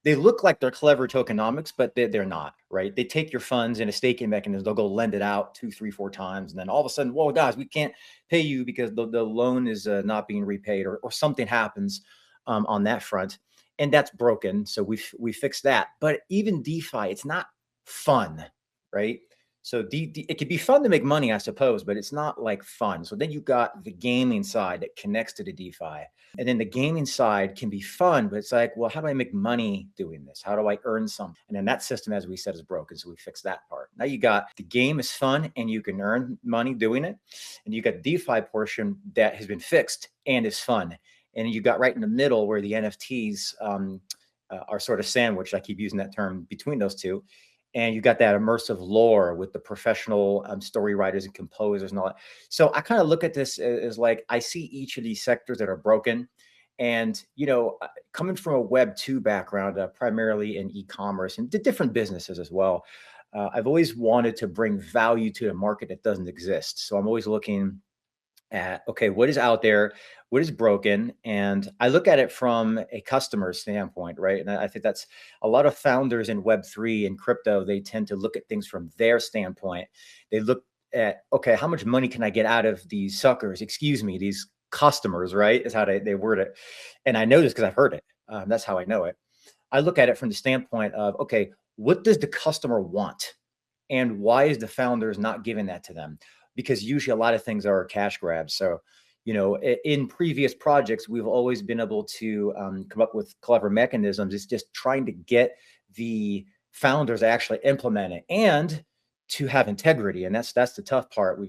Speaker 3: they look like they're clever tokenomics, but they're not, right? They take your funds in a staking mechanism. They'll go lend it out 2, 3, 4 times. And then all of a sudden, whoa, guys, we can't pay you because the loan is not being repaid or something happens on that front. And that's broken. So we fixed that. But even DeFi, it's not fun, right? So it could be fun to make money, I suppose, but it's not like fun. So then you got the gaming side that connects to the DeFi. And then the gaming side can be fun, but it's like, well, how do I make money doing this? How do I earn some? And then that system, as we said, is broken. So we fixed that part. Now you got the game is fun and you can earn money doing it. And you got the DeFi portion that has been fixed and is fun. And you got right in the middle where the NFTs are sort of sandwiched. I keep using that term between those two. And you got that immersive lore with the professional story writers and composers and all that. So I kind of look at this as like, I see each of these sectors that are broken. And, coming from a Web 2 background, primarily in e-commerce and different businesses as well, I've always wanted to bring value to a market that doesn't exist. So I'm always looking at, okay, what is out there? What is broken? And I look at it from a customer standpoint, right? And I think that's a lot of founders in Web3 and crypto. They tend to look at things from their standpoint. They look at, okay, how much money can I get out of these suckers? Excuse me, these customers, right? Is how they word it. And I know this because I've heard it. That's how I know it. I look at it from the standpoint of, okay, what does the customer want? And why is the founders not giving that to them? Because usually a lot of things are cash grabs. So, in previous projects, we've always been able to come up with clever mechanisms. It's just trying to get the founders actually implement it and to have integrity. And that's the tough part.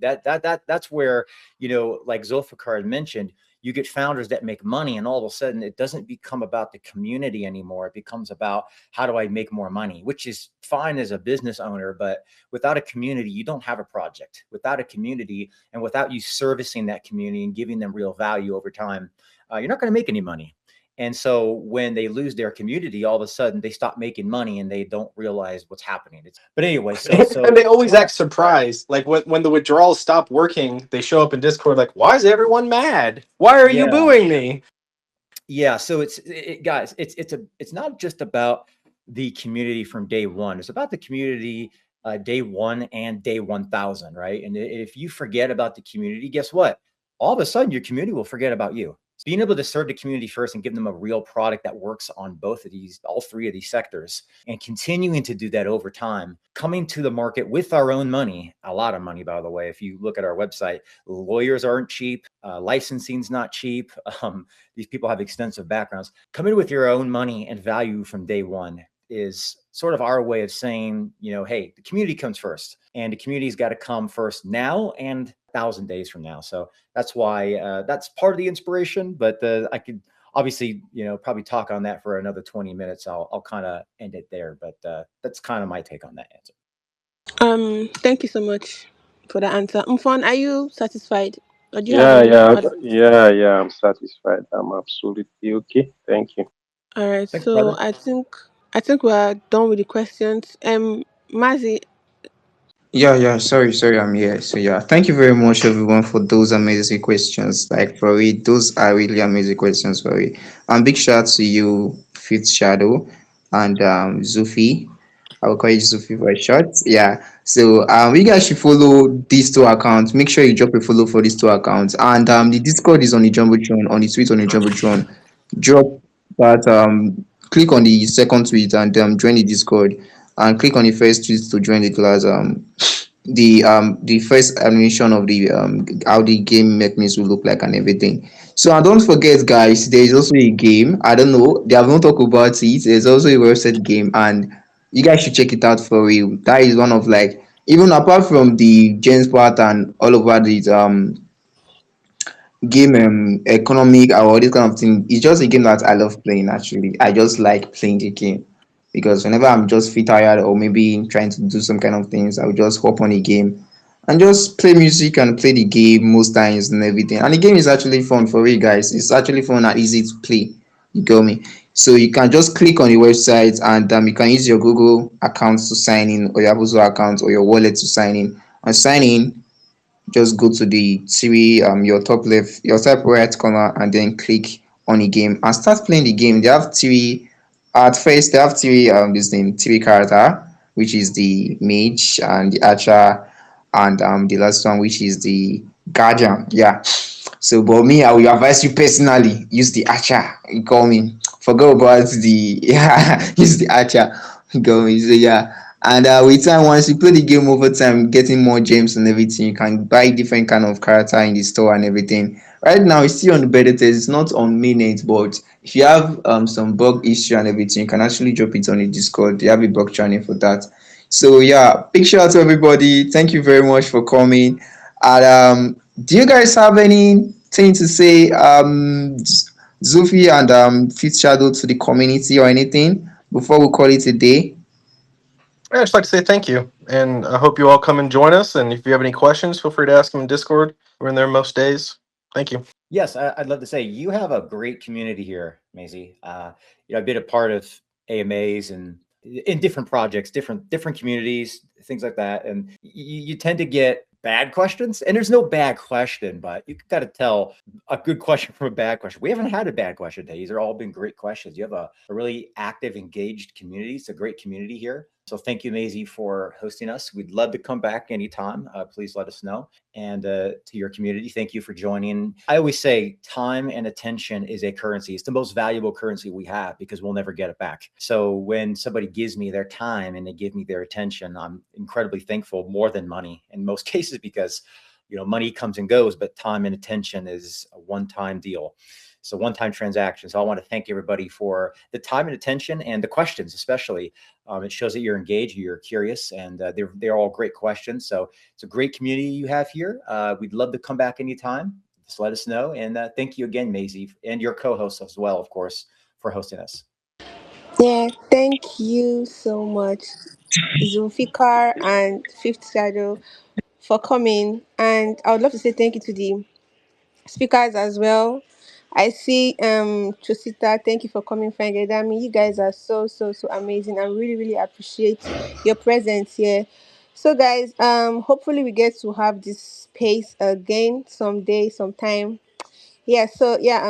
Speaker 3: That's where, you know, like Zulfiqar had mentioned, you get founders that make money, and all of a sudden it doesn't become about the community anymore. It becomes about how do I make more money, which is fine as a business owner, but without a community, you don't have a project. Without a community, and without you servicing that community and giving them real value over time, you're not going to make any money. And so when they lose their community, all of a sudden they stop making money and they don't realize what's happening. But anyway, so
Speaker 2: And they always act surprised. Like when the withdrawals stop working, they show up in Discord like, "Why is everyone mad? Why are you booing me?"
Speaker 3: Yeah. So guys, it's not just about the community from day one. It's about the community day one and day 1,000, right? And if you forget about the community, guess what? All of a sudden, your community will forget about you. Being able to serve the community first and give them a real product that works on all three of these sectors, and continuing to do that over time, coming to the market with our own money, a lot of money, by the way. If you look at our website, lawyers aren't cheap. Licensing's not cheap. These people have extensive backgrounds. Coming with your own money and value from day one is sort of our way of saying, you know, hey, the community comes first, and the community's got to come first now and 1,000 days from now. So that's why that's part of the inspiration. But I could obviously, you know, probably talk on that for another 20 minutes. I'll kind of end it there. But that's kind of my take on that answer.
Speaker 4: Thank you so much for the answer. Mfon, are you satisfied? Or do you have
Speaker 8: Yeah,
Speaker 4: any
Speaker 8: yeah,
Speaker 4: other?
Speaker 8: yeah. I'm satisfied. I'm absolutely okay. Thank you.
Speaker 4: All right.
Speaker 3: Thanks,
Speaker 4: So
Speaker 3: brother.
Speaker 4: I think we're done with the questions. Mazi,
Speaker 1: Yeah. Sorry, I'm here. So yeah, thank you very much, everyone, for those amazing questions. Like for it, those are really amazing questions for it. And big shout out to you, Fifth Shadow, and Zufi. I will call you Zufi for short. Yeah. So you guys should follow these two accounts. Make sure you drop a follow for these two accounts. And the Discord is on the Jumbotron, on the tweet on the Jumbotron. Drop that click on the second tweet and join the Discord, and click on the first tweet to join the class. The first animation of the how the game mechanism will look like and everything. So and don't forget, guys, there is also a game. I don't know, they have not talked about it. There's also a website game, and you guys should check it out for real. That is one of, like, even apart from the James part and all over these game economic or this kind of thing, it's just a game that I love playing. Actually, I just like playing the game because whenever I'm just feel tired or maybe trying to do some kind of things, I'll just hop on a game and just play music and play the game most times and everything. And the game is actually fun for you guys. It's actually fun and easy to play. You get me? So you can just click on the website, and you can use your Google account to sign in, or your Apple account, or your wallet to sign in. And sign in, just go to the three your top left, your top right corner, and then click on a game and start playing the game. They have three. At first they have three this name three character, which is the mage and the archer, and the last one, which is the guardian. Yeah. So but me, I will advise you personally, use the archer. You call me, forget about the yeah, use the archer. Go me. So yeah. And with time, once you play the game over time, getting more gems and everything, you can buy different kind of character in the store and everything. Right now, it's still on the beta test. It's not on mainnet, but if you have some bug issue and everything, you can actually drop it on the Discord. They have a bug channel for that. So yeah, big shout out to everybody. Thank you very much for coming. And do you guys have anything to say, Zufi and Fifth Shadow, to the community or anything before we call it a day?
Speaker 2: I'd just like to say thank you, and I hope you all come and join us. And if you have any questions, feel free to ask them in Discord. We're in there most days. Thank you.
Speaker 3: Yes, I'd love to say you have a great community here, Maisie. You know, I've been a part of AMAs and in different projects, different communities, things like that, and you tend to get bad questions. And there's no bad question, but you got to tell a good question from a bad question. We haven't had a bad question today. These are all been great questions. You have a really active, engaged community. It's a great community here. So thank you, Maisie, for hosting us. We'd love to come back anytime. Please let us know. And to your community, thank you for joining. I always say time and attention is a currency. It's the most valuable currency we have because we'll never get it back. So when somebody gives me their time and they give me their attention, I'm incredibly thankful, more than money in most cases, because money comes and goes, but time and attention is a one-time deal. So one-time transaction. So I want to thank everybody for the time and attention and the questions, especially. It shows that you're engaged, you're curious, and they're all great questions. So it's a great community you have here. We'd love to come back anytime. Just let us know. And thank you again, Mazie, and your co-host as well, of course, for hosting us.
Speaker 4: Yeah, thank you so much, Zulfiqar and Fifth Shadow, for coming. And I would love to say thank you to the speakers as well. I see Chusita, thank you for coming, Fangedami. You guys are so amazing. I really, really appreciate your presence here. So guys, hopefully we get to have this space again someday, sometime. Yeah, so yeah,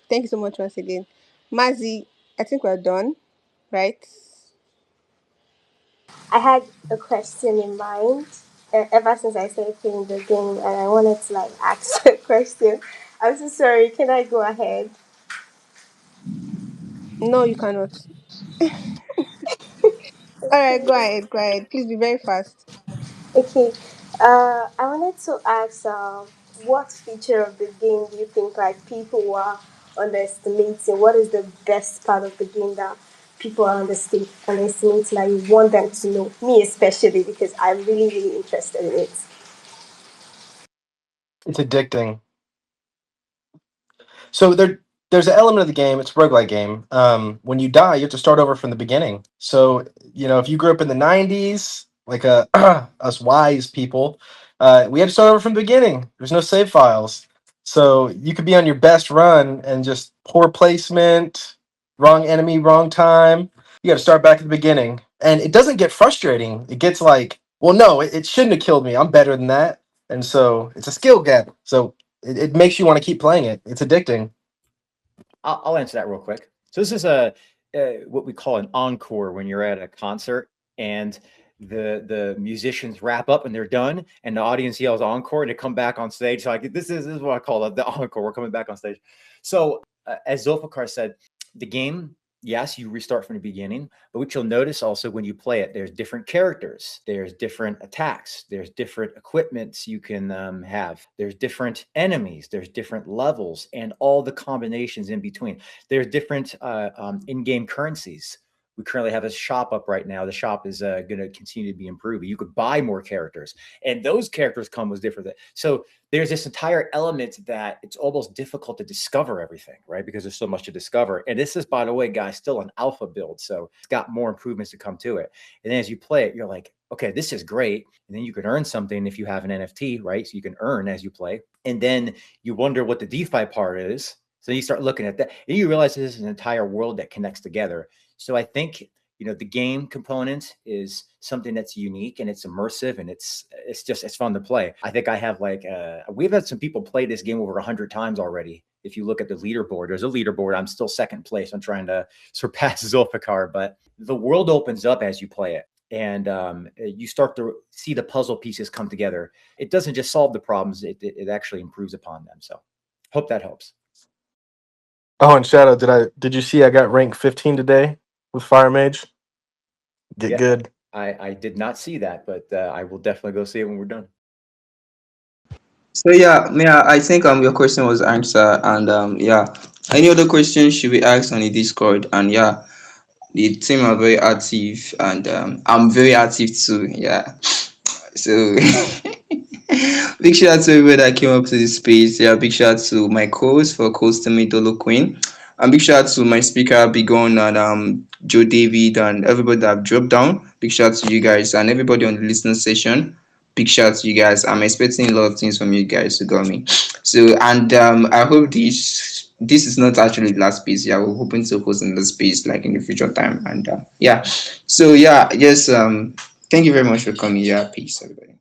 Speaker 4: thank you so much once again. Mazi, I think we're done, right?
Speaker 9: I had a question in mind ever since I started playing the game, and I wanted to like ask a question. I'm so sorry. Can I go ahead?
Speaker 4: No, you cannot. All right, go ahead. Please be very fast.
Speaker 9: Okay. I wanted to ask, what feature of the game do you think like people are underestimating? What is the best part of the game that people are underestimating that you want them to know? Me especially, because I'm really, really interested in it.
Speaker 2: It's addicting. So there's an element of the game. It's a roguelike game. When you die, you have to start over from the beginning. So if you grew up in the '90s, like us wise people, we had to start over from the beginning. There's no save files, so you could be on your best run and just poor placement, wrong enemy, wrong time. You got to start back at the beginning, and it doesn't get frustrating. It gets like, well, no, it shouldn't have killed me. I'm better than that, and so it's a skill gap. So it makes you want to keep playing it. It's addicting.
Speaker 3: I'll answer that real quick. So this is a what we call an encore when you're at a concert and the musicians wrap up and they're done and the audience yells encore and they come back on stage. So like this is what I call the encore. We're coming back on stage. So as Zulfiqar said, the game, yes, you restart from the beginning, but what you'll notice also when you play it, there's different characters, there's different attacks, there's different equipments you can have, there's different enemies, there's different levels, and all the combinations in between. There's different in-game currencies. We currently have a shop up right now. The shop is going to continue to be improved. You could buy more characters, and those characters come with different. So there's this entire element that it's almost difficult to discover everything, right? Because there's so much to discover. And this is, by the way, guys, still an alpha build, so it's got more improvements to come to it. And then as you play it, you're like, okay, this is great. And then you can earn something if you have an NFT, right? So you can earn as you play. And then you wonder what the DeFi part is. So you start looking at that, and you realize this is an entire world that connects together. So I think the game component is something that's unique and it's immersive and it's fun to play. I think I have we've had some people play this game over 100 times already. If you look at the leaderboard, there's a leaderboard. I'm still second place. I'm trying to surpass Zulfiqar, but the world opens up as you play it. And you start to see the puzzle pieces come together. It doesn't just solve the problems. It actually improves upon them. So hope that helps.
Speaker 2: Oh, and Shadow, did you see I got rank 15 today with Fire Mage? Get good.
Speaker 3: I did not see that, but I will definitely go see it when we're done.
Speaker 1: So yeah, I think your question was answered, and any other questions should be asked on the Discord, and yeah, the team are very active, and I'm very active too. Yeah, so big shout out to everybody that came up to this space. Yeah, big shout out to my co-host for hosting me, Dolo Queen. And big shout out to my speaker, Bigon, and Joe David, and everybody that have dropped down. Big shout out to you guys and everybody on the listening session. Big shout out to you guys. I'm expecting a lot of things from you guys to got me. So, and I hope this is not actually the last piece. Yeah, we're hoping to host another space like in the future time. And yeah, so yeah, yes. Thank you very much for coming. Yeah, peace, everybody.